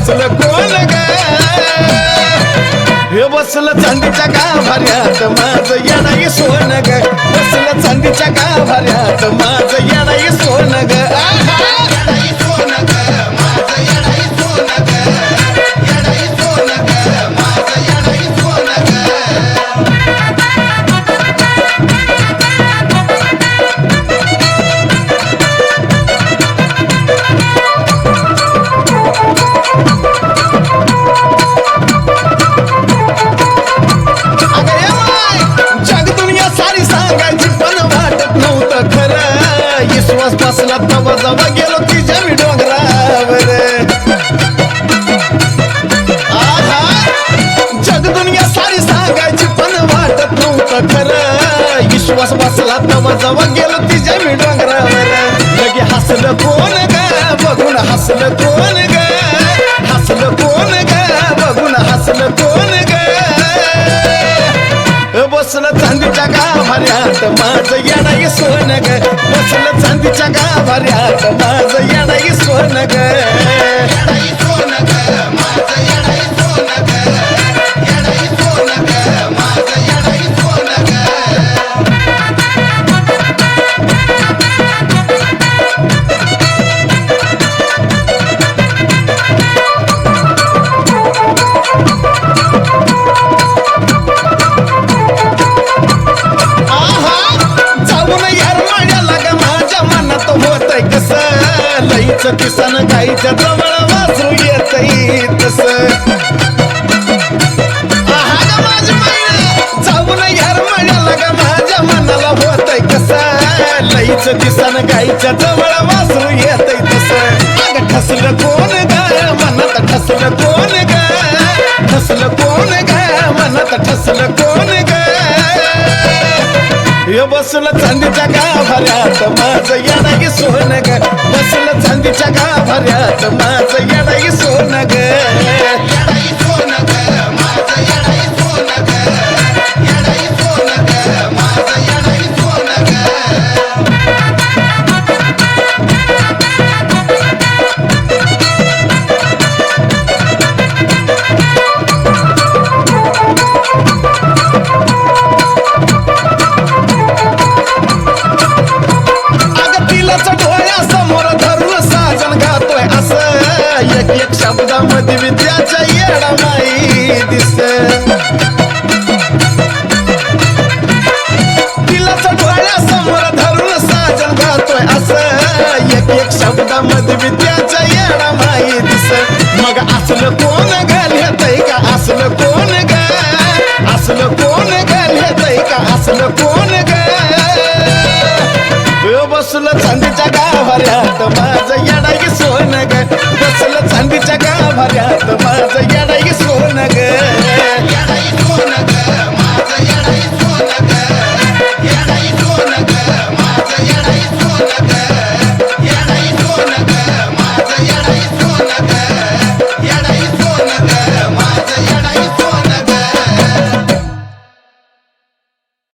असलं कोण ग हे बसलं चांदीच्या गाभाऱ्यात माझं येणाई सोनं ग बसलं चांदीच्या गाभाऱ्यात माझं येणाई सोनं ग विश्वास बसला तवा जवा गेलो तिच्या मी डोंगरावर जग दुनिया सारी सांगायची पण वाटत नव्हतं खरं विश्वास बसला तवा जवा गेलो तिच्या मी डोंगरावर लगे हसलं कोण ग बघून हसलं कोण ग हसलं कोण ग बघून हसलं कोण ग बसलं चांदीच्या गाभाऱ्यात माझं येणाई सोनं ग बसलं चांदीच्या गाभाऱ्यात माझं येणाई सोनं ग लईच किसन गाईच्या जवळ वासरू येतई तस जाऊन यार म्हणला ग माझ्या मनाला होतय कसं लईच किसन गाईच्या जवळ वासरू येतय तस अग ठसलं कोण ग मनात ठसलं कोण ग ठसलं कोण ग मनात ठसलं कोण ग हे बसलं चांदीच्या गाभाऱ्यात माझं येणाई सोनं ग बसलं चांदीच्या गाभाऱ्यात माझं येणाई सोनं ग एक एक शब्दामध्ये विद्याच्या येडा माई दिस तिलाच डोळ्यासमोर धरून साजन गातोय असं एक एक शब्दामध्ये विद्याच्या येडा माई दिस मग असलं कोण ग लिहतय का असलं कोण ग असलं कोण ग लिहतय का असलं कोण ग बसलं चांदीच्या गाभाऱ्यात माझं येणाई सोनं ग बसलं चांदीच्या गाभाऱ्यात माझं येणं